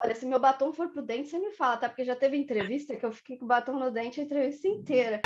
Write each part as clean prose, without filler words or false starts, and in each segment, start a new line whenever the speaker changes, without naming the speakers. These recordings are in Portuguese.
Olha, se meu batom for pro dente, você me fala, tá? Porque já teve entrevista que eu fiquei com o batom no dente a entrevista inteira.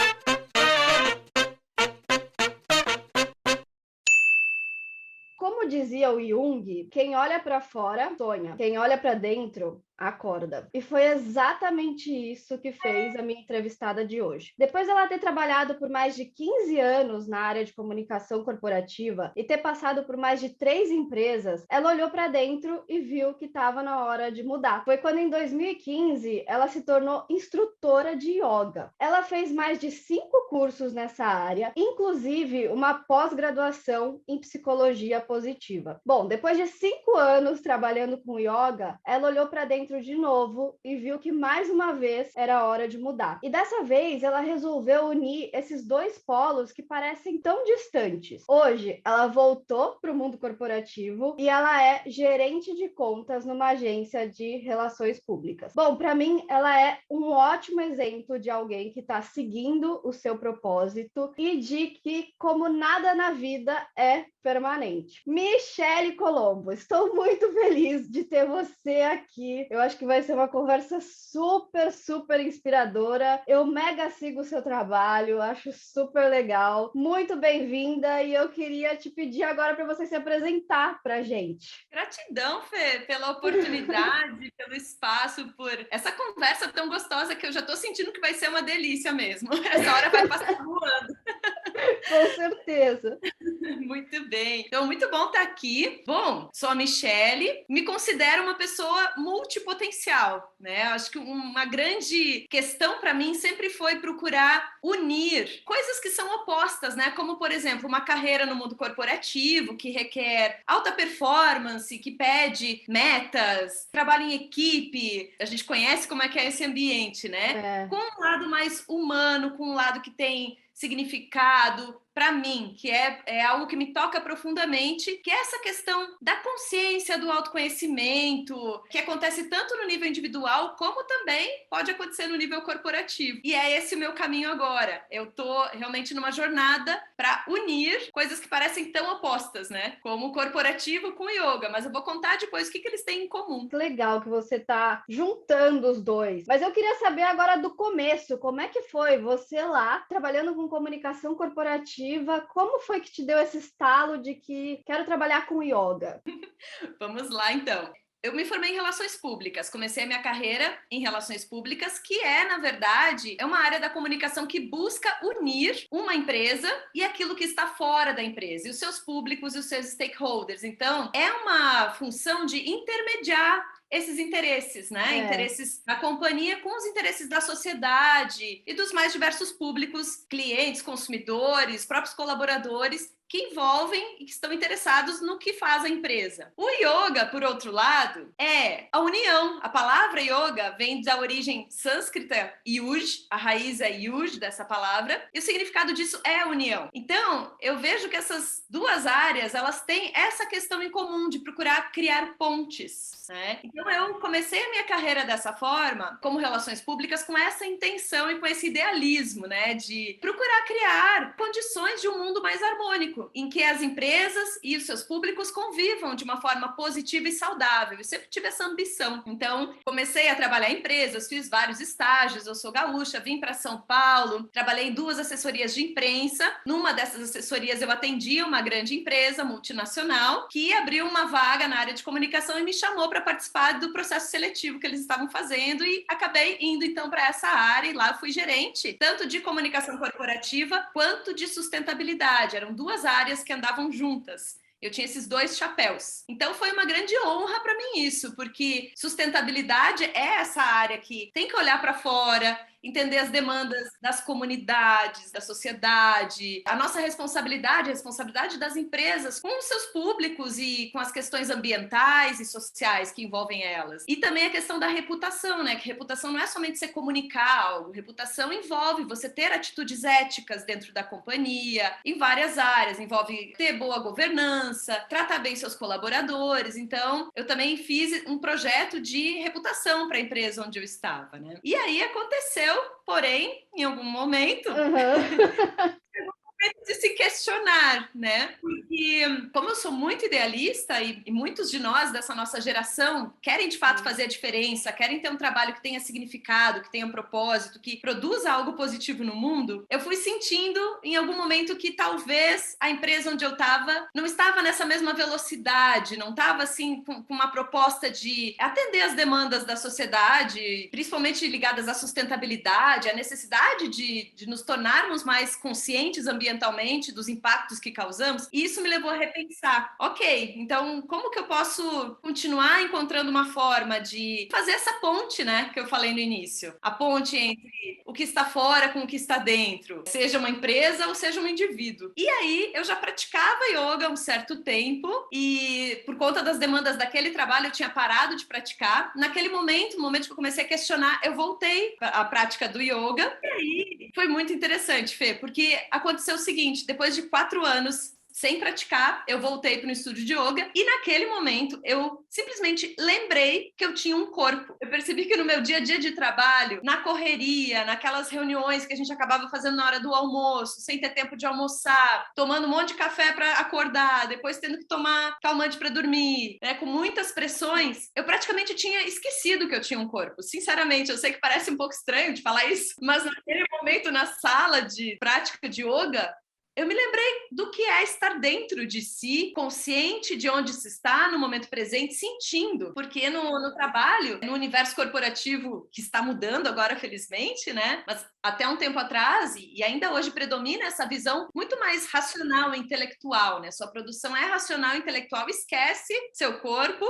Como dizia o Jung, quem olha para fora sonha, quem olha para dentro acorda. E foi exatamente isso que fez a minha entrevistada de hoje. Depois dela ter trabalhado por mais de 15 anos na área de comunicação corporativa e ter passado por mais de 3 empresas, ela olhou para dentro e viu que estava na hora de mudar. Foi quando, em 2015, ela se tornou instrutora de yoga. Ela fez mais de 5 cursos nessa área, inclusive uma pós-graduação em psicologia positiva. Bom, depois de 5 anos trabalhando com yoga, ela olhou para dentro de novo e viu que mais uma vez era hora de mudar. E dessa vez ela resolveu unir esses dois polos que parecem tão distantes. Hoje ela voltou para o mundo corporativo e ela é gerente de contas numa agência de relações públicas. Bom, para mim ela é um ótimo exemplo de alguém que está seguindo o seu propósito e de que, como nada na vida é permanente. Michele Colombo, estou muito feliz de ter você aqui. Eu acho que vai ser uma conversa super, super inspiradora. Eu mega sigo o seu trabalho, acho super legal. Muito bem-vinda e eu queria te pedir agora para você se apresentar para a gente.
Gratidão, Fê, pela oportunidade, pelo espaço, por essa conversa tão gostosa que eu já estou sentindo que vai ser uma delícia mesmo. Essa hora vai passar voando.
Com certeza.
Muito bem. Então, muito bom estar aqui. Bom, sou a Michele, me considero uma pessoa multipotencial, né? Acho que uma grande questão para mim sempre foi procurar unir coisas que são opostas, né? Como, por exemplo, uma carreira no mundo corporativo que requer alta performance, que pede metas, trabalho em equipe. A gente conhece como é que é esse ambiente, né?
É.
Com um lado mais humano, com um lado que tem significado para mim, que é algo que me toca profundamente, que é essa questão da consciência, do autoconhecimento, que acontece tanto no nível individual, como também pode acontecer no nível corporativo. E é esse o meu caminho agora. Eu tô realmente numa jornada para unir coisas que parecem tão opostas, né? Como o corporativo com o yoga, mas eu vou contar depois o que eles têm em comum.
Que legal que você está juntando os dois. Mas eu queria saber agora do começo, como é que foi você lá, trabalhando com comunicação corporativa, como foi que te deu esse estalo de que quero trabalhar com yoga?
Vamos lá, então. Eu me formei em relações públicas, comecei a minha carreira em relações públicas, que na verdade, é uma área da comunicação que busca unir uma empresa e aquilo que está fora da empresa, e os seus públicos e os seus stakeholders. Então, é uma função de intermediar esses interesses, né?
É.
Interesses da companhia com os interesses da sociedade e dos mais diversos públicos, clientes, consumidores, próprios colaboradores, que envolvem e que estão interessados no que faz a empresa. O yoga, por outro lado, é a união. A palavra yoga vem da origem sânscrita yuj, a raiz é yuj dessa palavra, e o significado disso é a união. Então, eu vejo que essas duas áreas, elas têm essa questão em comum de procurar criar pontes, né? Então, eu comecei a minha carreira dessa forma, como relações públicas, com essa intenção e com esse idealismo, né, de procurar criar condições de um mundo mais harmônico, em que as empresas e os seus públicos convivam de uma forma positiva e saudável. Eu sempre tive essa ambição. Então, comecei a trabalhar em empresas, fiz vários estágios, eu sou gaúcha, vim para São Paulo, trabalhei em 2 assessorias de imprensa. Numa dessas assessorias eu atendia uma grande empresa multinacional que abriu uma vaga na área de comunicação e me chamou para participar do processo seletivo que eles estavam fazendo e acabei indo então para essa área e lá eu fui gerente, tanto de comunicação corporativa quanto de sustentabilidade. Eram 2 áreas que andavam juntas. Eu tinha esses 2 chapéus. Então foi uma grande honra para mim isso, porque sustentabilidade é essa área que tem que olhar para fora, entender as demandas das comunidades, da sociedade, a nossa responsabilidade, a responsabilidade das empresas com os seus públicos e com as questões ambientais e sociais que envolvem elas. E também a questão da reputação, né? Que reputação não é somente você comunicar algo, reputação envolve você ter atitudes éticas dentro da companhia, em várias áreas, envolve ter boa governança, tratar bem seus colaboradores. Então, eu também fiz um projeto de reputação para a empresa onde eu estava, né? E aí aconteceu, porém, em algum momento,
Uhum.
de se questionar, né? Porque, como eu sou muito idealista e muitos de nós dessa nossa geração querem de fato fazer a diferença, querem ter um trabalho que tenha significado, que tenha propósito, que produza algo positivo no mundo, eu fui sentindo em algum momento que talvez a empresa onde eu estava não estava nessa mesma velocidade, não estava assim com uma proposta de atender as demandas da sociedade, principalmente ligadas à sustentabilidade, à necessidade de nos tornarmos mais conscientes ambientalmente dos impactos que causamos. E isso me levou a repensar, ok, então como que eu posso continuar encontrando uma forma de fazer essa ponte, né, que eu falei no início, a ponte entre o que está fora com o que está dentro, seja uma empresa ou seja um indivíduo. E aí eu já praticava yoga há um certo tempo e por conta das demandas daquele trabalho eu tinha parado de praticar. Naquele momento, no momento que eu comecei a questionar, eu voltei à prática do yoga. E aí foi muito interessante, Fê, porque aconteceu o seguinte, depois de 4 anos sem praticar, eu voltei para o estúdio de yoga e naquele momento eu simplesmente lembrei que eu tinha um corpo. Eu percebi que no meu dia a dia de trabalho, na correria, naquelas reuniões que a gente acabava fazendo na hora do almoço, sem ter tempo de almoçar, tomando um monte de café para acordar, depois tendo que tomar calmante para dormir, né, com muitas pressões, eu praticamente tinha esquecido que eu tinha um corpo. Sinceramente, eu sei que parece um pouco estranho de falar isso, mas naquele momento na sala de prática de yoga, eu me lembrei do que é estar dentro de si, consciente de onde se está no momento presente, sentindo. Porque no trabalho, no universo corporativo, que está mudando agora, felizmente, né? Mas até um tempo atrás, e ainda hoje predomina essa visão muito mais racional e intelectual, né? Sua produção é racional e intelectual, esquece seu corpo,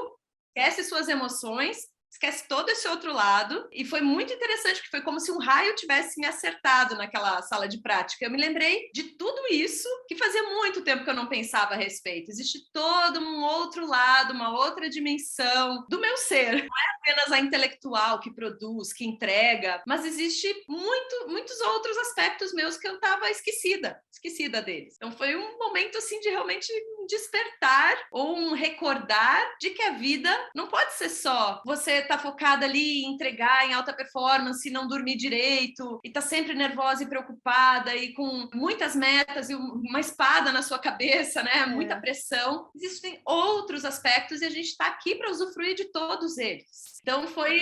esquece suas emoções, esquece todo esse outro lado, e foi muito interessante, que foi como se um raio tivesse me acertado naquela sala de prática. Eu me lembrei de tudo isso que fazia muito tempo que eu não pensava a respeito. Existe todo um outro lado, uma outra dimensão do meu ser. Não é apenas a intelectual que produz, que entrega, mas existe muitos outros aspectos meus que eu estava esquecida deles. Então foi um momento assim de realmente um despertar ou um recordar de que a vida não pode ser só você tá focada ali em entregar em alta performance, não dormir direito, e tá sempre nervosa e preocupada, e com muitas metas e uma espada na sua cabeça, né? Muita pressão. Existem outros aspectos e a gente tá aqui para usufruir de todos eles. Então foi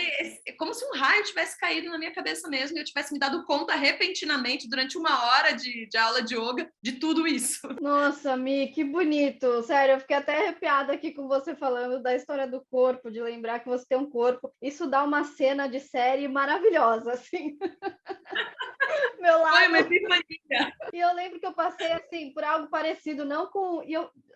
como se um raio tivesse caído na minha cabeça mesmo e eu tivesse me dado conta repentinamente, durante 1 hora de aula de yoga, de tudo isso.
Nossa, Mi, que bonito. Sério, eu fiquei até arrepiada aqui com você falando da história do corpo, de lembrar que você tem um corpo. Isso dá uma cena de série maravilhosa, assim. Meu lado.
Foi uma epifania.
E eu lembro que eu passei, assim, por algo parecido, não com...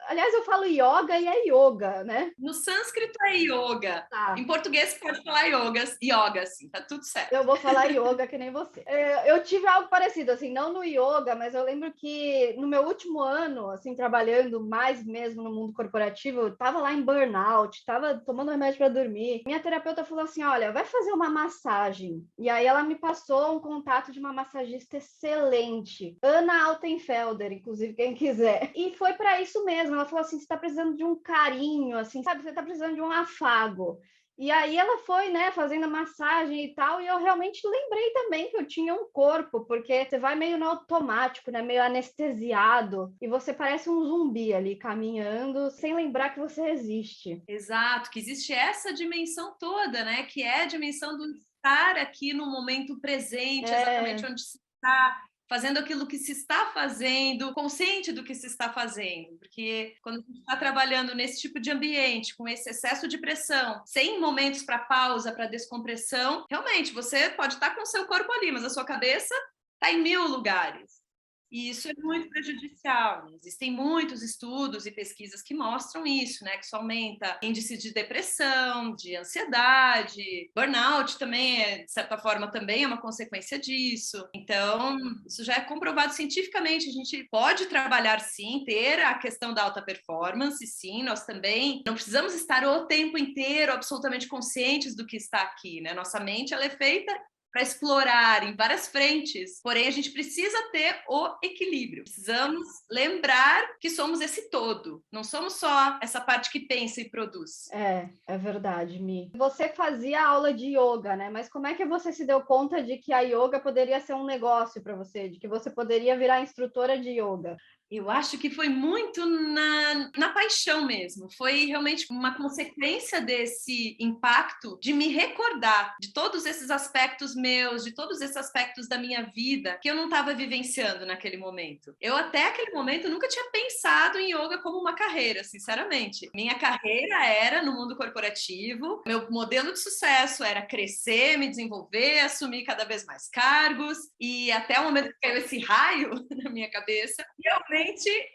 Aliás, eu falo yoga e é yoga, né?
No sânscrito é yoga.
Tá.
Em português pode falar yoga, assim, tá tudo certo.
Eu vou falar yoga que nem você. Eu tive algo parecido, assim, não no yoga, mas eu lembro que no meu último ano, assim, trabalhando mais mesmo no mundo corporativo, eu tava lá em burnout, tava tomando remédio para dormir. Minha terapeuta falou assim, olha, vai fazer uma massagem. E aí ela me passou um contato de uma massagista excelente, Ana Altenfelder, inclusive, quem quiser. E foi para isso mesmo. Ela falou assim, você tá precisando de um carinho, assim, sabe? Você tá precisando de um afago. E aí ela foi, né, fazendo a massagem e tal, e eu realmente lembrei também que eu tinha um corpo, porque você vai meio no automático, né, meio anestesiado, e você parece um zumbi ali, caminhando, sem lembrar que você existe.
Exato, que existe essa dimensão toda, né, que é a dimensão do estar aqui no momento presente, exatamente onde se está, fazendo aquilo que se está fazendo, consciente do que se está fazendo, porque quando a gente está trabalhando nesse tipo de ambiente, com esse excesso de pressão, sem momentos para pausa, para descompressão, realmente você pode estar com o seu corpo ali, mas a sua cabeça está em 1000 lugares. E isso é muito prejudicial. Existem muitos estudos e pesquisas que mostram isso, né? Que isso aumenta índice de depressão, de ansiedade, burnout também, de certa forma, também é uma consequência disso. Então, isso já é comprovado cientificamente. A gente pode trabalhar, sim, ter a questão da alta performance, sim. Nós também não precisamos estar o tempo inteiro absolutamente conscientes do que está aqui, né? Nossa mente, ela é feita para explorar em várias frentes, porém a gente precisa ter o equilíbrio. Precisamos lembrar que somos esse todo, não somos só essa parte que pensa e produz.
É verdade, Mi. Você fazia aula de yoga, né? Mas como é que você se deu conta de que a yoga poderia ser um negócio para você, de que você poderia virar instrutora de yoga?
Eu acho que foi muito na paixão mesmo. Foi realmente uma consequência desse impacto de me recordar de todos esses aspectos meus, de todos esses aspectos da minha vida que eu não estava vivenciando naquele momento. Eu até aquele momento nunca tinha pensado em yoga como uma carreira, sinceramente. Minha carreira era no mundo corporativo, meu modelo de sucesso era crescer, me desenvolver, assumir cada vez mais cargos, e até o momento que caiu esse raio na minha cabeça, realmente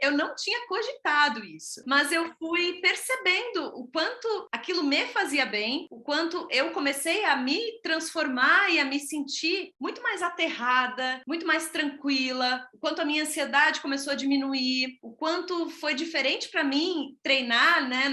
eu não tinha cogitado isso, mas eu fui percebendo o quanto aquilo me fazia bem, o quanto eu comecei a me transformar e a me sentir muito mais aterrada, muito mais tranquila, o quanto a minha ansiedade começou a diminuir, o quanto foi diferente para mim treinar, né,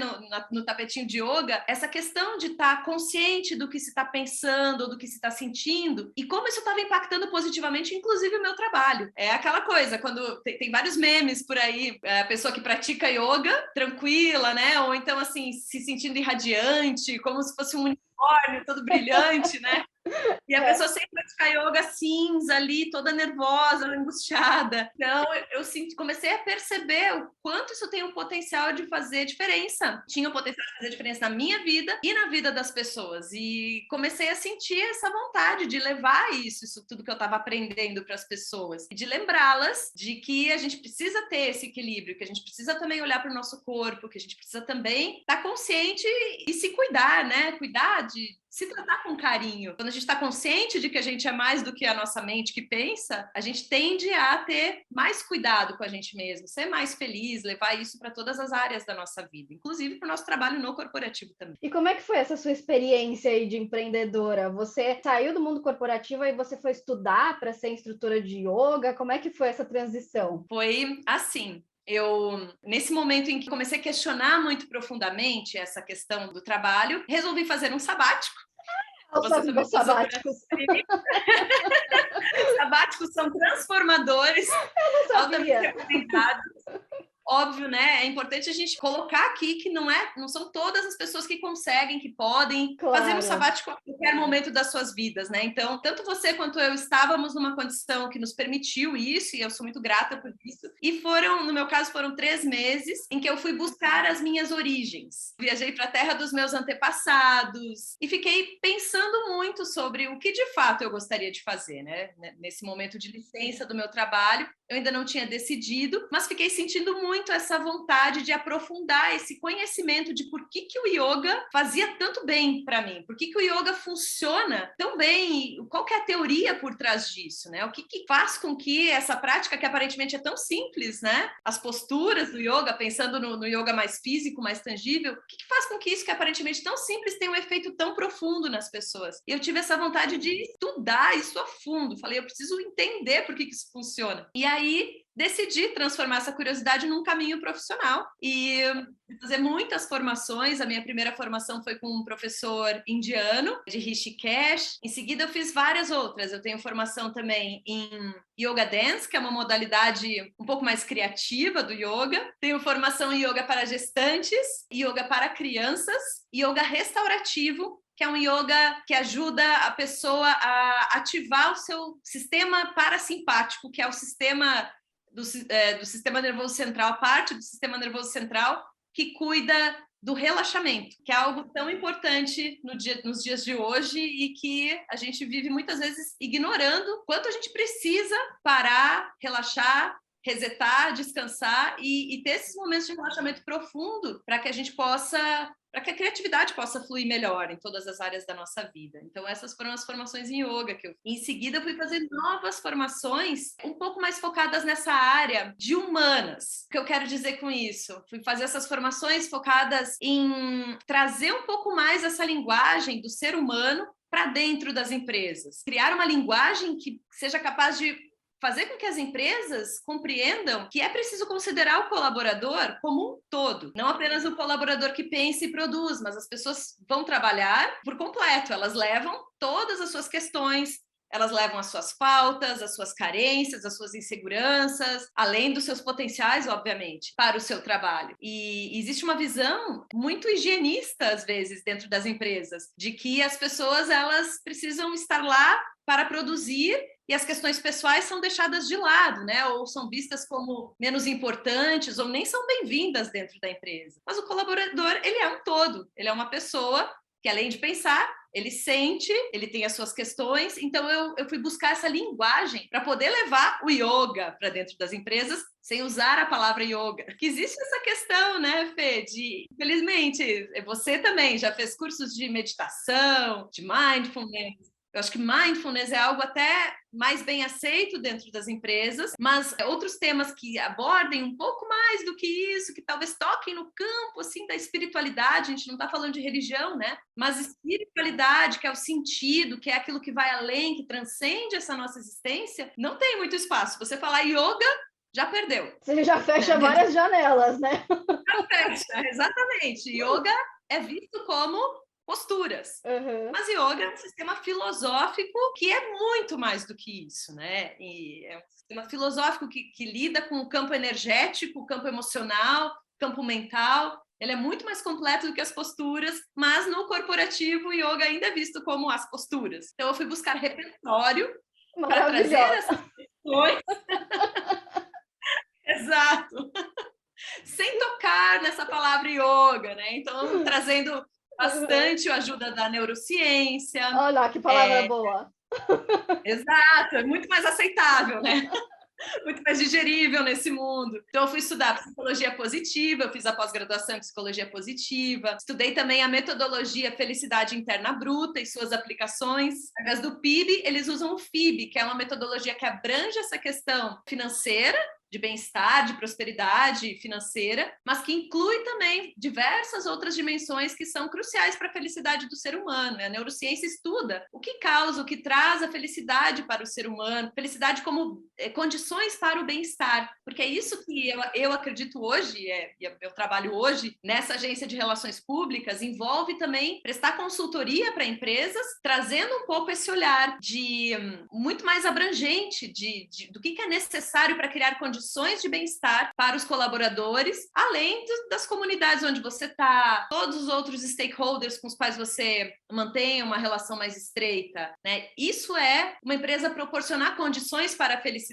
no tapetinho de yoga, essa questão de estar consciente do que se está pensando, do que se está sentindo, e como isso estava impactando positivamente, inclusive o meu trabalho. É aquela coisa, quando tem vários memes por aí, a pessoa que pratica yoga, tranquila, né? Ou então, assim, se sentindo irradiante, como se fosse um unicórnio todo brilhante, né? E a pessoa sempre pratica yoga cinza ali, toda nervosa, angustiada. Então, eu comecei a perceber o quanto isso tem o potencial de fazer diferença. Tinha o potencial de fazer diferença na minha vida e na vida das pessoas. E comecei a sentir essa vontade de levar isso tudo que eu estava aprendendo para as pessoas. E de lembrá-las de que a gente precisa ter esse equilíbrio, que a gente precisa também olhar para o nosso corpo, que a gente precisa também estar consciente e se cuidar, né? Cuidar de se tratar com carinho. Quando a gente está consciente de que a gente é mais do que a nossa mente que pensa, a gente tende a ter mais cuidado com a gente mesmo, ser mais feliz, levar isso para todas as áreas da nossa vida, inclusive para o nosso trabalho no corporativo também.
E como é que foi essa sua experiência aí de empreendedora? Você saiu do mundo corporativo e você foi estudar para ser instrutora de yoga? Como é que foi essa transição?
Foi assim. Nesse momento em que comecei a questionar muito profundamente essa questão do trabalho, resolvi fazer um sabático.
Os sabáticos.
Sabáticos são transformadores,
Eu não
altamente
sabia.
recomendados. Óbvio, né? É importante a gente colocar aqui que não são todas as pessoas que conseguem, que podem fazer um sabático a qualquer momento das suas vidas, né? Então, tanto você quanto eu estávamos numa condição que nos permitiu isso, e eu sou muito grata por isso. E no meu caso, foram 3 meses em que eu fui buscar as minhas origens. Viajei para a terra dos meus antepassados e fiquei pensando muito sobre o que de fato eu gostaria de fazer, né? Nesse momento de licença do meu trabalho, eu ainda não tinha decidido, mas fiquei sentindo muito essa vontade de aprofundar esse conhecimento de por que o yoga fazia tanto bem para mim, por que o yoga funciona tão bem, qual que é a teoria por trás disso, né? O que faz com que essa prática, que aparentemente é tão simples, né? As posturas do yoga, pensando no yoga mais físico, mais tangível, o que faz com que isso, que é aparentemente tão simples, tenha um efeito tão profundo nas pessoas? E eu tive essa vontade de estudar isso a fundo. Falei, eu preciso entender por que isso funciona. E aí, decidi transformar essa curiosidade num caminho profissional e fazer muitas formações. A minha primeira formação foi com um professor indiano de Rishikesh. Em seguida, eu fiz várias outras. Eu tenho formação também em Yoga Dance, que é uma modalidade um pouco mais criativa do yoga. Tenho formação em yoga para gestantes, yoga para crianças, yoga restaurativo, que é um yoga que ajuda a pessoa a ativar o seu sistema parasimpático, que é o sistema do sistema nervoso central, a parte do sistema nervoso central que cuida do relaxamento, que é algo tão importante nos dias de hoje e que a gente vive muitas vezes ignorando quanto a gente precisa parar, relaxar, resetar, descansar e ter esses momentos de relaxamento profundo para que a gente para que a criatividade possa fluir melhor em todas as áreas da nossa vida. Então, essas foram as formações em yoga que eu fiz. Em seguida, eu fui fazer novas formações um pouco mais focadas nessa área de humanas. O que eu quero dizer com isso? Fui fazer essas formações focadas em trazer um pouco mais essa linguagem do ser humano para dentro das empresas. Criar uma linguagem que seja capaz de fazer com que as empresas compreendam que é preciso considerar o colaborador como um todo, não apenas o colaborador que pensa e produz, mas as pessoas vão trabalhar por completo, elas levam todas as suas questões, elas levam as suas faltas, as suas carências, as suas inseguranças, além dos seus potenciais, obviamente, para o seu trabalho. E existe uma visão muito higienista, às vezes, dentro das empresas, de que as pessoas elas precisam estar lá para produzir e as questões pessoais são deixadas de lado, né? Ou são vistas como menos importantes ou nem são bem-vindas dentro da empresa. Mas o colaborador, ele é um todo, ele é uma pessoa que, além de pensar, ele sente, ele tem as suas questões. Então, eu fui buscar essa linguagem para poder levar o yoga para dentro das empresas sem usar a palavra yoga. Que existe essa questão, né, Fê? Infelizmente, você também já fez cursos de meditação, de mindfulness. Eu acho que mindfulness é algo até mais bem aceito dentro das empresas, mas outros temas que abordem um pouco mais do que isso, que talvez toquem no campo assim da espiritualidade, a gente não está falando de religião, né? Mas espiritualidade, que é o sentido, que é aquilo que vai além, que transcende essa nossa existência, não tem muito espaço. Você falar yoga, já perdeu.
Você já fecha várias janelas, né?
Já fecha, exatamente. Yoga é visto como posturas.
Uhum.
Mas yoga é um sistema filosófico que é muito mais do que isso, né? E é um sistema filosófico que lida com o campo energético, o campo emocional, o campo mental. Ele é muito mais completo do que as posturas, mas no corporativo o yoga ainda é visto como as posturas. Então eu fui buscar repertório para trazer essas questões. Exato. Sem tocar nessa palavra yoga, né? Então trazendo bastante a ajuda da neurociência.
Olha, que palavra boa.
Exato, é muito mais aceitável, né? Muito mais digerível nesse mundo. Então, eu fui estudar psicologia positiva, eu fiz a pós-graduação em psicologia positiva, estudei também a metodologia Felicidade Interna Bruta e suas aplicações. Ao invés do PIB, eles usam o FIB, que é uma metodologia que abrange essa questão financeira, de bem-estar, de prosperidade financeira, mas que inclui também diversas outras dimensões que são cruciais para a felicidade do ser humano. A neurociência estuda o que causa, o que traz a felicidade para o ser humano, felicidade como condições para o bem-estar, porque é isso que eu acredito hoje, eu trabalho hoje nessa agência de relações públicas, envolve também prestar consultoria para empresas, trazendo um pouco esse olhar de muito mais abrangente do que é necessário para criar condições de bem-estar para os colaboradores, além das comunidades onde você está, todos os outros stakeholders com os quais você mantém uma relação mais estreita, né? Isso é uma empresa proporcionar condições para a felicidade.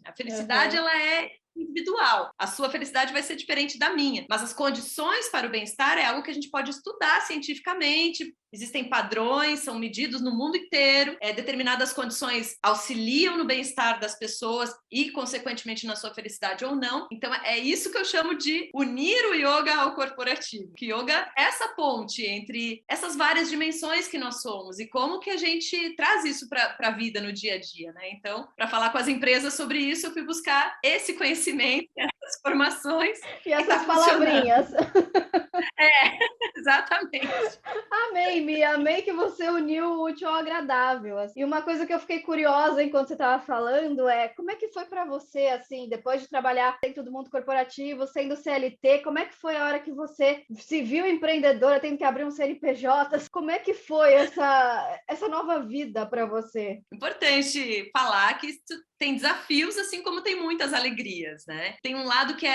A felicidade, ela é individual. A sua felicidade vai ser diferente da minha, mas as condições para o bem-estar é algo que a gente pode estudar cientificamente. Existem padrões, são medidos no mundo inteiro, determinadas condições auxiliam no bem-estar das pessoas e, consequentemente, na sua felicidade ou não. Então, é isso que eu chamo de unir o yoga ao corporativo. Que yoga é essa ponte entre essas várias dimensões que nós somos e como que a gente traz isso para a vida no dia a dia, né? Então, para falar com as empresas sobre isso, eu fui buscar esse conhecimento, essas formações.
E essas palavrinhas.
Exatamente.
Amei, Mia, amei que você uniu o útil ao agradável. E uma coisa que eu fiquei curiosa enquanto você estava falando é como é que foi para você, assim, depois de trabalhar dentro do mundo corporativo, sendo CLT, como é que foi a hora que você se viu empreendedora, tendo que abrir um CNPJ? Como é que foi essa nova vida para você?
Importante falar que isso tem desafios, assim como tem muitas alegrias, né? Tem um lado que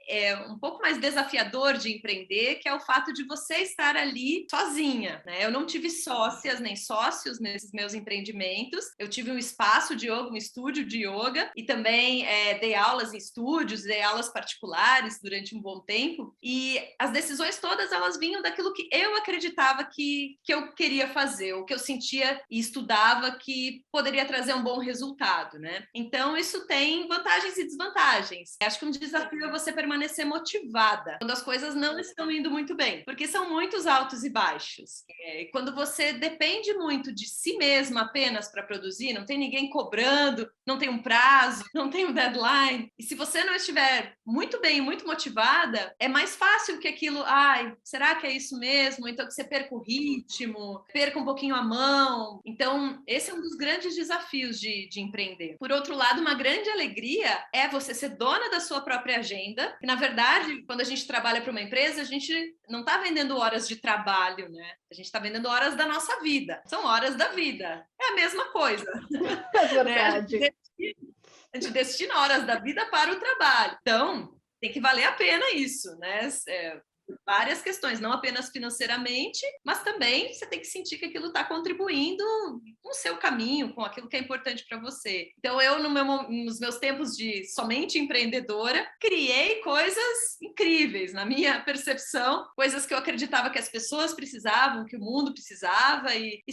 é um pouco mais desafiador de empreender, que é o fato de você estar ali sozinha, né? Eu não tive sócias nem sócios nesses meus empreendimentos. Eu tive um espaço de yoga, um estúdio de yoga, e também dei aulas em estúdios, dei aulas particulares durante um bom tempo. E as decisões todas, elas vinham daquilo que eu acreditava que eu queria fazer, o que eu sentia e estudava que poderia trazer um bom resultado, né? Então, isso tem vantagens e desvantagens. Acho que um desafio é você permanecer motivada quando as coisas não estão indo muito bem, porque são muitos altos e baixos. Quando você depende muito de si mesma apenas para produzir, não tem ninguém cobrando, não tem um prazo, não tem um deadline, e se você não estiver muito bem, muito motivada, é mais fácil que aquilo, será que é isso mesmo? Então que você perca o ritmo, perca um pouquinho a mão. Então, esse é um dos grandes desafios de empreender. Por outro lado, uma grande alegria é você ser dona da sua própria agenda. Na verdade, quando a gente trabalha para uma empresa, a gente não está vendendo horas de trabalho, né? A gente está vendendo horas da nossa vida. São horas da vida. É é a mesma coisa.
É
Né?
verdade.
A gente destina horas da vida para o trabalho. Então, tem que valer a pena isso, né? Várias questões, não apenas financeiramente, mas também você tem que sentir que aquilo está contribuindo com o seu caminho, com aquilo que é importante para você. Então, eu, nos meus tempos de somente empreendedora, criei coisas incríveis, na minha percepção, coisas que eu acreditava que as pessoas precisavam, que o mundo precisava, e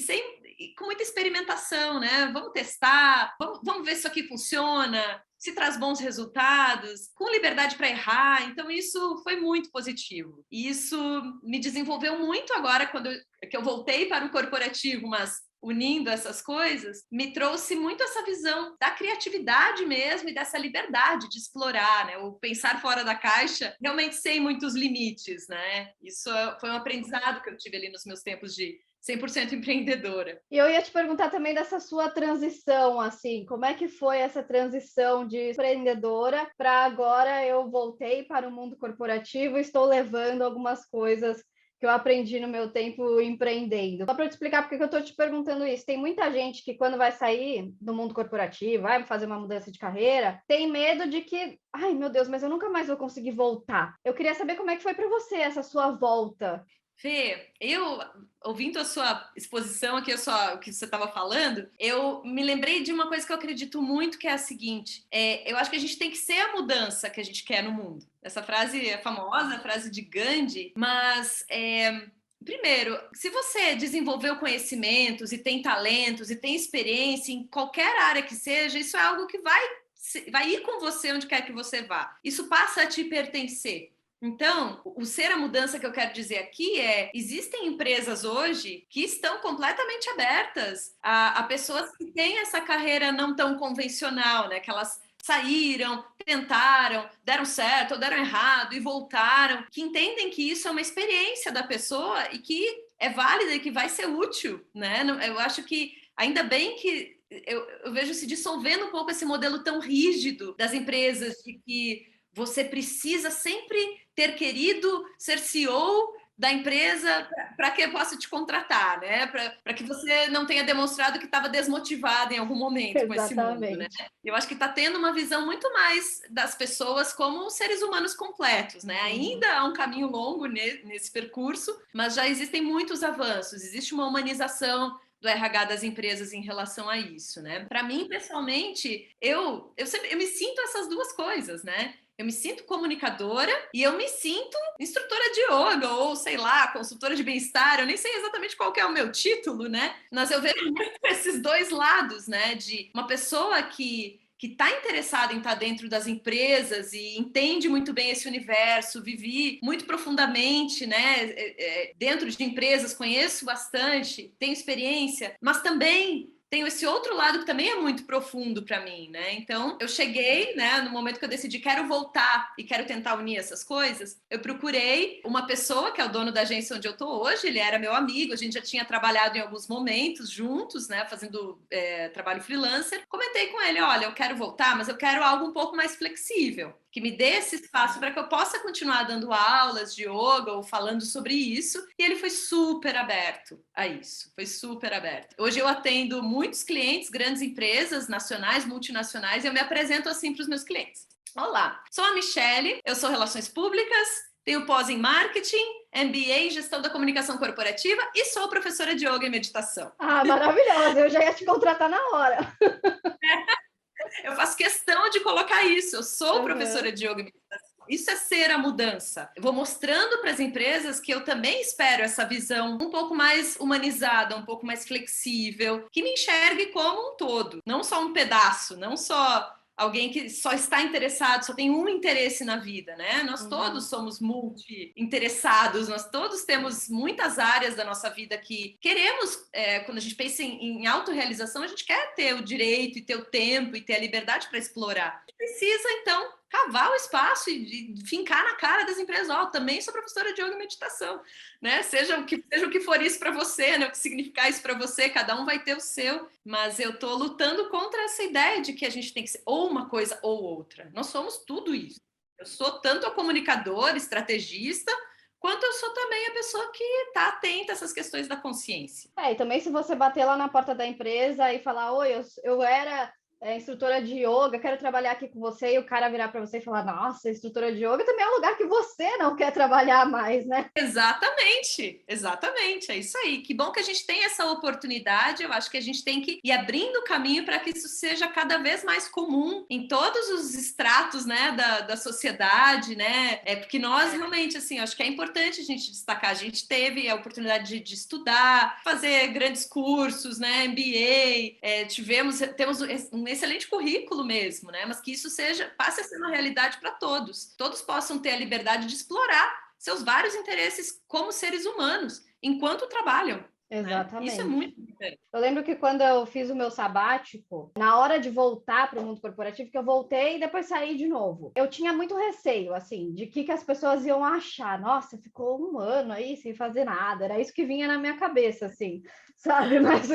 com muita experimentação, né? Vamos testar, vamos ver se isso aqui funciona, se traz bons resultados, com liberdade para errar. Então, isso foi muito positivo. E isso me desenvolveu muito agora, que eu voltei para o corporativo, mas unindo essas coisas, me trouxe muito essa visão da criatividade mesmo e dessa liberdade de explorar, né? O pensar fora da caixa, realmente sem muitos limites, né? Isso foi um aprendizado que eu tive ali nos meus tempos de 100% empreendedora.
E eu ia te perguntar também dessa sua transição, assim, como é que foi essa transição de empreendedora para agora eu voltei para o mundo corporativo e estou levando algumas coisas que eu aprendi no meu tempo empreendendo. Só para eu te explicar porque eu estou te perguntando isso. Tem muita gente que quando vai sair do mundo corporativo, vai fazer uma mudança de carreira, tem medo de que, ai meu Deus, mas eu nunca mais vou conseguir voltar. Eu queria saber como é que foi para você essa sua volta.
Fê, eu, ouvindo a sua exposição aqui, o que você estava falando, eu me lembrei de uma coisa que eu acredito muito, que é a seguinte, eu acho que a gente tem que ser a mudança que a gente quer no mundo. Essa frase é famosa, a frase de Gandhi, mas... primeiro, se você desenvolveu conhecimentos e tem talentos e tem experiência em qualquer área que seja, isso é algo que vai ir com você onde quer que você vá. Isso passa a te pertencer. Então, o ser a mudança que eu quero dizer aqui existem empresas hoje que estão completamente abertas a pessoas que têm essa carreira não tão convencional, né? Que elas saíram, tentaram, deram certo ou deram errado e voltaram, que entendem que isso é uma experiência da pessoa e que é válida e que vai ser útil, né? Eu acho que ainda bem que eu vejo se dissolvendo um pouco esse modelo tão rígido das empresas de que você precisa sempre ter querido ser CEO da empresa para que eu possa te contratar, né? Para que você não tenha demonstrado que estava desmotivado em algum momento com esse mundo, né? Eu acho que está tendo uma visão muito mais das pessoas como seres humanos completos, né? Ainda há um caminho longo nesse percurso, mas já existem muitos avanços, existe uma humanização do RH das empresas em relação a isso, né? Para mim, pessoalmente, eu me sinto essas duas coisas, né? Eu me sinto comunicadora e eu me sinto instrutora de yoga ou, sei lá, consultora de bem-estar. Eu nem sei exatamente qual que é o meu título, né? Mas eu vejo muito esses dois lados, né? De uma pessoa que está interessada em estar dentro das empresas e entende muito bem esse universo, vivi muito profundamente, né? Dentro de empresas, conheço bastante, tenho experiência, mas também tenho esse outro lado que também é muito profundo para mim, né? Então, eu cheguei, né, no momento que eu decidi quero voltar e quero tentar unir essas coisas, eu procurei uma pessoa que é o dono da agência onde eu tô hoje, ele era meu amigo, a gente já tinha trabalhado em alguns momentos juntos, né, fazendo trabalho freelancer. Comentei com ele, olha, eu quero voltar, mas eu quero algo um pouco mais flexível, que me dê esse espaço para que eu possa continuar dando aulas de yoga ou falando sobre isso. E ele foi super aberto a isso, foi super aberto. Hoje eu atendo muitos clientes, grandes empresas nacionais, multinacionais, e eu me apresento assim para os meus clientes. Olá, sou a Michele, eu sou Relações Públicas, tenho pós em Marketing, MBA em Gestão da Comunicação Corporativa e sou professora de yoga e meditação.
Ah, maravilhosa, eu já ia te contratar na hora.
Eu faço questão de colocar isso. Eu sou professora de yoga e meditação. Isso é ser a mudança. Eu vou mostrando para as empresas que eu também espero essa visão um pouco mais humanizada, um pouco mais flexível, que me enxergue como um todo, não só um pedaço, não só alguém que só está interessado, só tem um interesse na vida, né? Nós todos somos multi-interessados, nós todos temos muitas áreas da nossa vida que queremos, quando a gente pensa em autorrealização, a gente quer ter o direito e ter o tempo e ter a liberdade para explorar. A gente precisa, então, cavar o espaço e fincar na cara das empresas. Também sou professora de yoga e meditação, né? Seja o que for isso para você, né? O que significar isso para você, cada um vai ter o seu. Mas eu tô lutando contra essa ideia de que a gente tem que ser ou uma coisa ou outra. Nós somos tudo isso. Eu sou tanto a comunicadora, estrategista, quanto eu sou também a pessoa que está atenta a essas questões da consciência.
E também se você bater lá na porta da empresa e falar, oi, eu era instrutora de yoga, quero trabalhar aqui com você, e o cara virar para você e falar, nossa, instrutora de yoga também é um lugar que você não quer trabalhar mais, né?
Exatamente, exatamente, é isso aí. Que bom que a gente tem essa oportunidade, eu acho que a gente tem que ir abrindo o caminho para que isso seja cada vez mais comum em todos os estratos, né, da sociedade, né, porque nós realmente, assim, acho que é importante a gente destacar, a gente teve a oportunidade de estudar, fazer grandes cursos, né, MBA, temos um excelente currículo mesmo, né, mas que isso passe a ser uma realidade para todos possam ter a liberdade de explorar seus vários interesses como seres humanos, enquanto trabalham.
Exatamente.
Né? Isso é muito importante.
Eu lembro que quando eu fiz o meu sabático, na hora de voltar para o mundo corporativo, que eu voltei e depois saí de novo, eu tinha muito receio, assim, de que as pessoas iam achar. Nossa, ficou um ano aí sem fazer nada. Era isso que vinha na minha cabeça, assim, sabe? Mas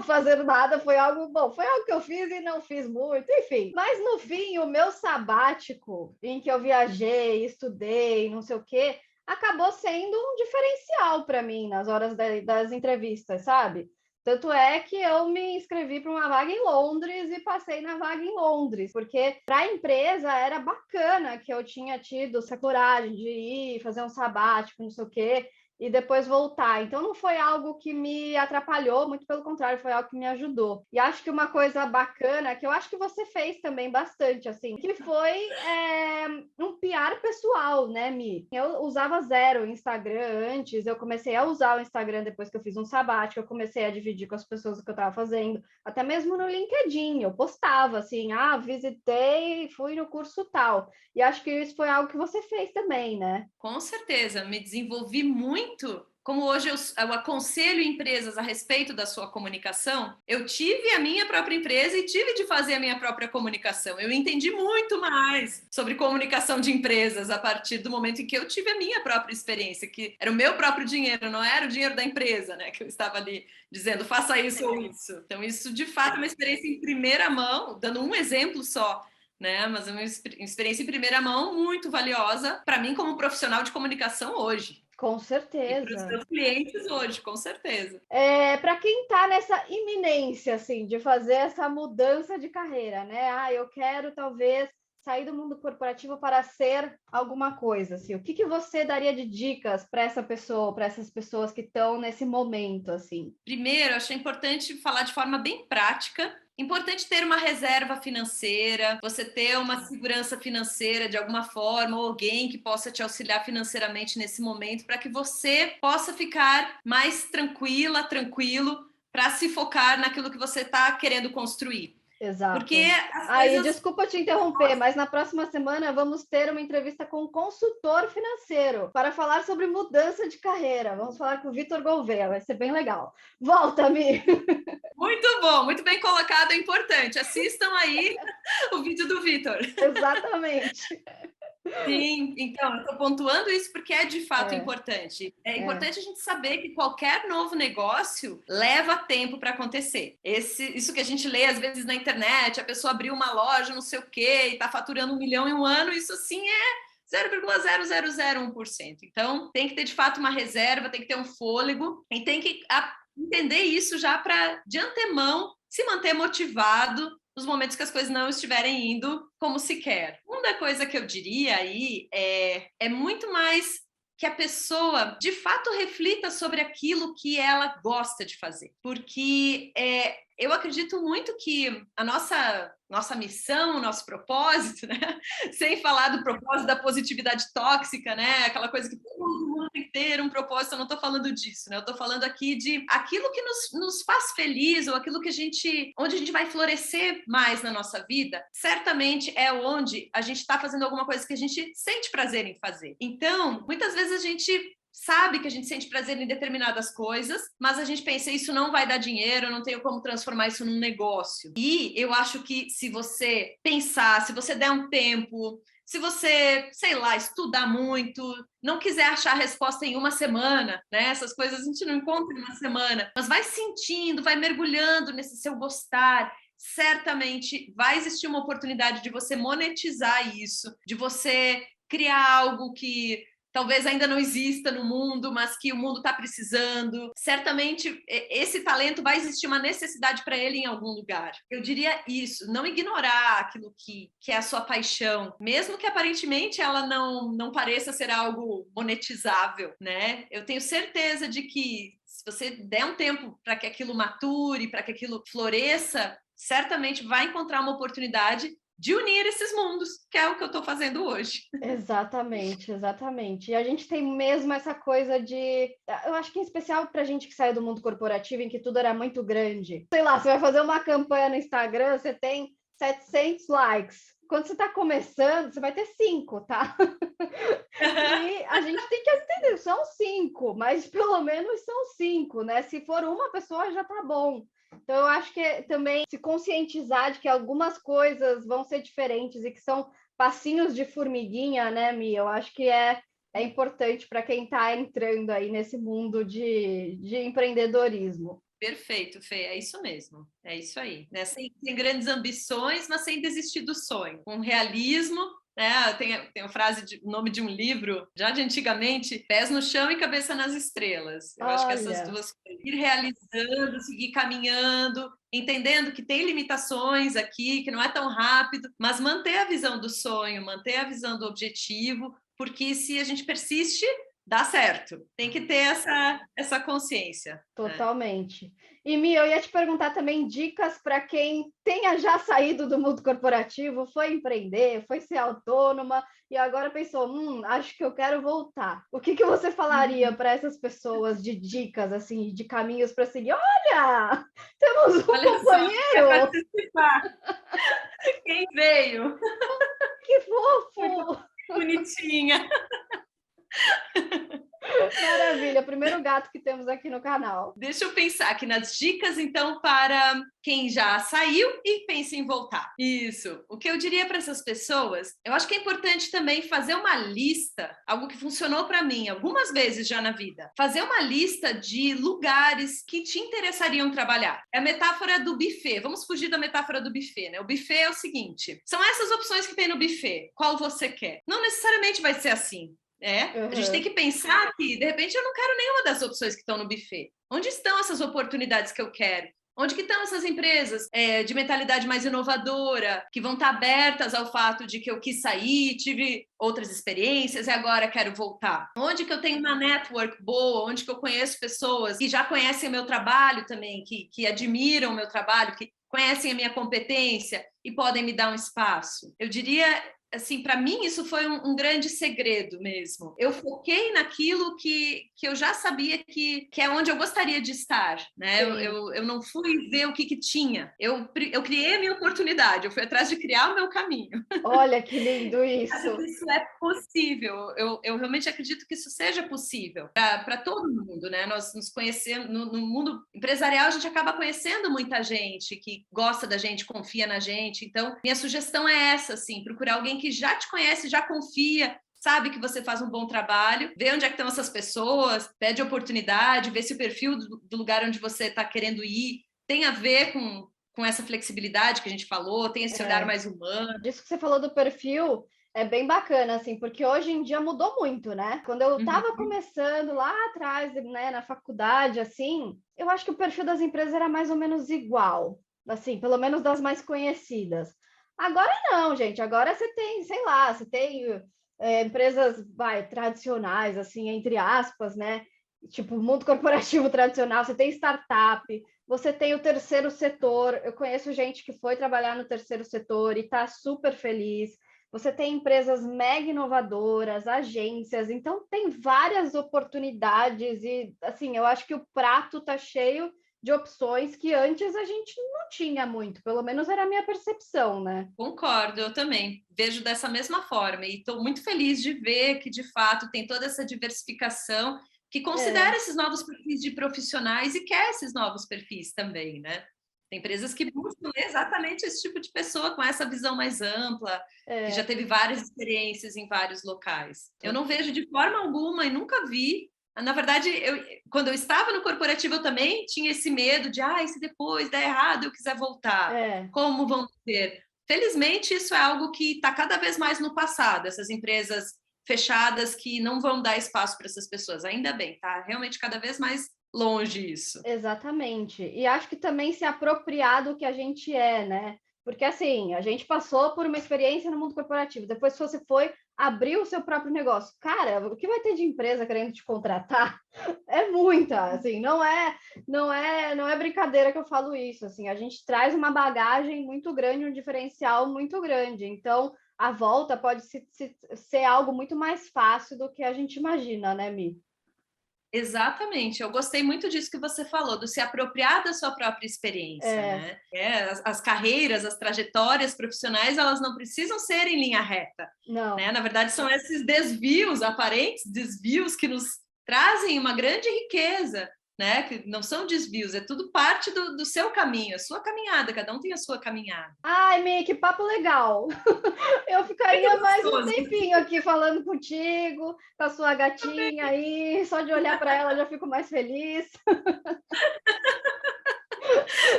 fazer nada foi algo bom. Foi algo que eu fiz e não fiz muito, enfim. Mas no fim, o meu sabático, em que eu viajei, estudei, não sei o quê, acabou sendo um diferencial para mim nas horas das entrevistas, sabe? Tanto é que eu me inscrevi para uma vaga em Londres e passei na vaga em Londres, porque para a empresa era bacana que eu tinha tido essa coragem de ir fazer um sabático, não sei o quê, e depois voltar. Então não foi algo que me atrapalhou, muito pelo contrário, foi algo que me ajudou. E acho que uma coisa bacana, que eu acho que você fez também bastante, assim, que foi um PR pessoal, né, Mi? Eu usava zero Instagram antes, eu comecei a usar o Instagram depois que eu fiz um sabático, eu comecei a dividir com as pessoas o que eu estava fazendo, até mesmo no LinkedIn, eu postava assim, visitei, fui no curso tal. E acho que isso foi algo que você fez também, né?
Com certeza, me desenvolvi muito. Como hoje eu aconselho empresas a respeito da sua comunicação, eu tive a minha própria empresa e tive de fazer a minha própria comunicação. Eu entendi muito mais sobre comunicação de empresas a partir do momento em que eu tive a minha própria experiência, que era o meu próprio dinheiro, não era o dinheiro da empresa, né? Que eu estava ali dizendo, faça isso ou isso. Então, isso de fato é uma experiência em primeira mão, dando um exemplo só, né? Mas é uma experiência em primeira mão muito valiosa para mim como profissional de comunicação hoje.
Com certeza.
E para os seus clientes hoje, com certeza.
Para quem está nessa iminência, assim, de fazer essa mudança de carreira, né? Eu quero talvez sair do mundo corporativo para ser alguma coisa, assim. O que você daria de dicas para essa pessoa, para essas pessoas que estão nesse momento, assim?
Primeiro, acho importante falar de forma bem prática. Importante ter uma reserva financeira, você ter uma segurança financeira de alguma forma, ou alguém que possa te auxiliar financeiramente nesse momento, para que você possa ficar mais tranquilo, para se focar naquilo que você está querendo construir.
Exato.
Porque as coisas...
Desculpa te interromper, mas na próxima semana vamos ter uma entrevista com um consultor financeiro para falar sobre mudança de carreira. Vamos falar com o Vitor Gouveia, vai ser bem legal. Volta, Mi!
Muito bom, muito bem colocado, é importante. Assistam aí o vídeo do Vitor.
Exatamente.
Sim, então, eu estou pontuando isso porque é de fato importante. É importante a gente saber que qualquer novo negócio leva tempo para acontecer. Isso que a gente lê às vezes na internet, a pessoa abriu uma loja, não sei o quê, e está faturando 1 milhão em um ano, isso sim é 0,0001%. Então, tem que ter de fato uma reserva, tem que ter um fôlego e tem que entender isso já para, de antemão, se manter motivado nos momentos que as coisas não estiverem indo como se quer. Uma coisa que eu diria aí é muito mais que a pessoa, de fato, reflita sobre aquilo que ela gosta de fazer. Porque eu acredito muito que a nossa missão, o nosso propósito, né? Sem falar do propósito da positividade tóxica, né? Aquela coisa que todo mundo tem que ter um propósito, eu não estou falando disso, né? Eu estou falando aqui de aquilo que nos faz feliz, ou aquilo que onde a gente vai florescer mais na nossa vida, certamente é onde a gente está fazendo alguma coisa que a gente sente prazer em fazer. Então, muitas vezes a gente sabe que a gente sente prazer em determinadas coisas, mas a gente pensa, isso não vai dar dinheiro, eu não tenho como transformar isso num negócio. E eu acho que se você pensar, se você der um tempo, se você, sei lá, estudar muito, não quiser achar a resposta em uma semana, né? Essas coisas a gente não encontra em uma semana, mas vai sentindo, vai mergulhando nesse seu gostar, certamente vai existir uma oportunidade de você monetizar isso, de você criar algo que talvez ainda não exista no mundo, mas que o mundo está precisando. Certamente esse talento vai existir uma necessidade para ele em algum lugar. Eu diria isso, não ignorar aquilo que é a sua paixão, mesmo que aparentemente ela não pareça ser algo monetizável, né? Eu tenho certeza de que se você der um tempo para que aquilo mature, para que aquilo floresça, certamente vai encontrar uma oportunidade de unir esses mundos, que é o que eu estou fazendo hoje.
Exatamente, exatamente. E a gente tem mesmo essa coisa de... Eu acho que em especial para a gente que saiu do mundo corporativo, em que tudo era muito grande. Sei lá, você vai fazer uma campanha no Instagram, você tem 700 likes. Quando você está começando, você vai ter 5, tá? E a gente tem que entender, são 5, mas pelo menos são 5, né? Se for uma pessoa, já tá bom. Então, eu acho que também se conscientizar de que algumas coisas vão ser diferentes e que são passinhos de formiguinha, né, Mi? Eu acho que é importante para quem está entrando aí nesse mundo de empreendedorismo.
Perfeito, Fê, é isso mesmo, é isso aí, né? Sem grandes ambições, mas sem desistir do sonho, com realismo, né? Tem a frase, o nome de um livro, já de antigamente, pés no chão e cabeça nas estrelas. Eu acho que essas duas coisas, ir realizando, seguir caminhando, entendendo que tem limitações aqui, que não é tão rápido, mas manter a visão do sonho, manter a visão do objetivo, porque se a gente persiste, dá certo. Tem que ter essa consciência.
Totalmente. Né? E, Mi, eu ia te perguntar também dicas para quem tenha já saído do mundo corporativo, foi empreender, foi ser autônoma e agora pensou, acho que eu quero voltar. O que você falaria para essas pessoas de dicas, assim, de caminhos para seguir? Olha, temos um companheiro!
Quem veio?
Que fofo!
Bonitinha!
Maravilha, primeiro gato que temos aqui no canal.
Deixa eu pensar aqui nas dicas, então, para quem já saiu e pensa em voltar. Isso. O que eu diria para essas pessoas, eu acho que é importante também fazer uma lista, algo que funcionou para mim algumas vezes já na vida. Fazer uma lista de lugares que te interessariam trabalhar. É a metáfora do buffet. Vamos fugir da metáfora do buffet, né? O buffet é o seguinte, são essas opções que tem no buffet. Qual você quer? Não necessariamente vai ser assim. A gente tem que pensar que, de repente, eu não quero nenhuma das opções que estão no buffet. Onde estão essas oportunidades que eu quero? Onde que estão essas empresas de mentalidade mais inovadora, que vão estar abertas ao fato de que eu quis sair, tive outras experiências e agora quero voltar? Onde que eu tenho uma network boa? Onde que eu conheço pessoas que já conhecem o meu trabalho também, que admiram o meu trabalho, que conhecem a minha competência e podem me dar um espaço? Eu diria... Assim, para mim isso foi um grande segredo mesmo. Eu foquei naquilo que eu já sabia que é onde eu gostaria de estar, né? Eu não fui ver o que tinha. Eu criei a minha oportunidade, eu fui atrás de criar o meu caminho.
Olha que lindo isso!
Acho que isso é possível. Eu realmente acredito que isso seja possível para todo mundo, né? Nós nos conhecemos no mundo empresarial, a gente acaba conhecendo muita gente que gosta da gente, confia na gente. Então, minha sugestão é essa, assim, procurar alguém que já te conhece, já confia, sabe que você faz um bom trabalho, vê onde é que estão essas pessoas, pede oportunidade, vê se o perfil do lugar onde você está querendo ir tem a ver com essa flexibilidade que a gente falou, tem esse olhar mais humano.
Disso que você falou do perfil é bem bacana, assim, porque hoje em dia mudou muito, né? Quando eu estava começando lá atrás, né, na faculdade, assim, eu acho que o perfil das empresas era mais ou menos igual, assim, pelo menos das mais conhecidas. Agora não, gente, agora você tem, sei lá, você tem empresas, tradicionais, assim, entre aspas, né? Tipo, mundo corporativo tradicional, você tem startup, você tem o terceiro setor. Eu conheço gente que foi trabalhar no terceiro setor e está super feliz. Você tem empresas mega inovadoras, agências, então tem várias oportunidades e, assim, eu acho que o prato está cheio de opções que antes a gente não tinha muito, pelo menos era a minha percepção, né?
Concordo, eu também vejo dessa mesma forma e estou muito feliz de ver que, de fato, tem toda essa diversificação que considera esses novos perfis de profissionais e quer esses novos perfis também, né? Tem empresas que buscam exatamente esse tipo de pessoa com essa visão mais ampla, que já teve várias experiências em vários locais. Eu não vejo de forma alguma e nunca vi. Na verdade, quando eu estava no corporativo, eu também tinha esse medo de, se depois der errado eu quiser voltar, como vão ser? Felizmente, isso é algo que está cada vez mais no passado. Essas empresas fechadas que não vão dar espaço para essas pessoas. Ainda bem, tá? Realmente cada vez mais longe isso.
Exatamente. E acho que também se apropriar do que a gente é, né? Porque assim, a gente passou por uma experiência no mundo corporativo. Depois, se você foi abrir o seu próprio negócio, cara, o que vai ter de empresa querendo te contratar? É muita, assim, não é brincadeira que eu falo isso, assim, a gente traz uma bagagem muito grande, um diferencial muito grande. Então, a volta pode ser algo muito mais fácil do que a gente imagina, né, Mi?
Exatamente, eu gostei muito disso que você falou, do se apropriar da sua própria experiência, né? As carreiras, as trajetórias profissionais, elas não precisam ser em linha reta,
Não.
né? Na verdade, são esses desvios, aparentes desvios, que nos trazem uma grande riqueza, né? Que não são desvios, é tudo parte do seu caminho, a sua caminhada, cada um tem a sua caminhada.
Ai, Mi, que papo legal! Eu ficaria mais um tempinho aqui falando contigo, com a sua gatinha aí, só de olhar para ela já fico mais feliz.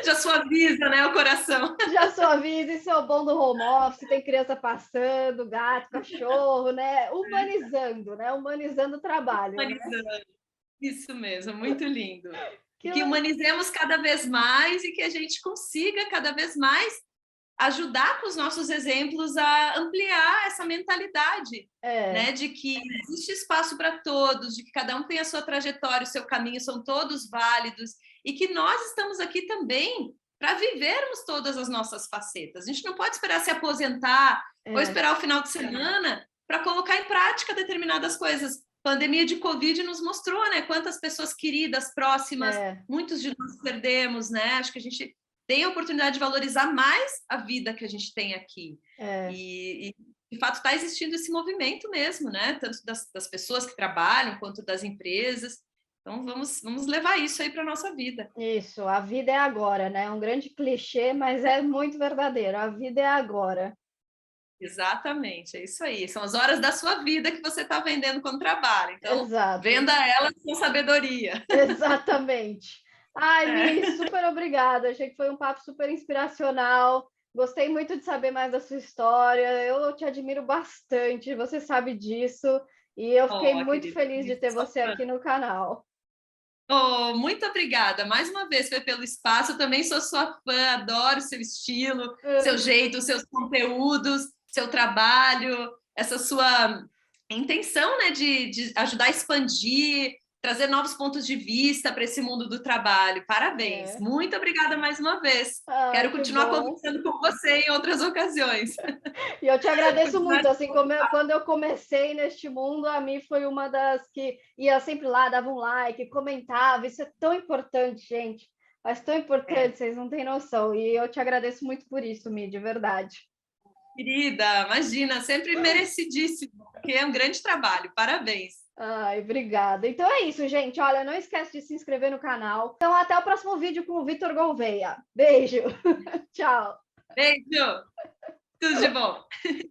Já suaviza, né, o coração.
Já suaviza, isso é o bom do home office, tem criança passando, gato, cachorro, né? Humanizando, né? Humanizando o trabalho,
Humanizando.
né?
Isso mesmo, muito lindo.
Que
Que humanizemos cada vez mais e que a gente consiga cada vez mais ajudar com os nossos exemplos a ampliar essa mentalidade, né? De que existe espaço para todos, de que cada um tem a sua trajetória, o seu caminho, são todos válidos, e que nós estamos aqui também para vivermos todas as nossas facetas. A gente não pode esperar se aposentar ou esperar o final de semana para colocar em prática determinadas coisas. A pandemia de Covid nos mostrou, né? Quantas pessoas queridas, próximas, muitos de nós perdemos, né? Acho que a gente tem a oportunidade de valorizar mais a vida que a gente tem aqui. E de fato, está existindo esse movimento mesmo, né? Tanto das pessoas que trabalham, quanto das empresas. Então, vamos levar isso aí para a nossa vida.
Isso, a vida é agora, né? É um grande clichê, mas é muito verdadeiro. A vida é agora.
Exatamente, é isso aí. São as horas da sua vida que você está vendendo quando trabalha. Então,
Exato.
venda elas com sabedoria.
Exatamente. Ai, Mi, super obrigada. Achei que foi um papo super inspiracional. Gostei muito de saber mais da sua história. Eu te admiro bastante, você sabe disso. E eu fiquei muito feliz de ter você aqui no canal.
Oh, muito obrigada. Mais uma vez foi pelo espaço. Eu também sou sua fã, adoro seu estilo, seu jeito, seus conteúdos, seu trabalho, essa sua intenção, né, de ajudar a expandir, trazer novos pontos de vista para esse mundo do trabalho. Parabéns. Muito obrigada mais uma vez. Quero continuar conversando com você em outras ocasiões.
E eu te agradeço muito, assim, quando eu comecei neste mundo, a Mi foi uma das que ia sempre lá, dava um like, comentava, isso é tão importante, gente, mas tão importante, vocês não têm noção, e eu te agradeço muito por isso, Mi, de verdade.
Querida, imagina, sempre merecidíssimo, porque é um grande trabalho, parabéns.
Ai, obrigada. Então é isso, gente. Olha, não esquece de se inscrever no canal. Então, até o próximo vídeo com o Vitor Gouveia. Beijo. Tchau.
Beijo. Tudo de bom.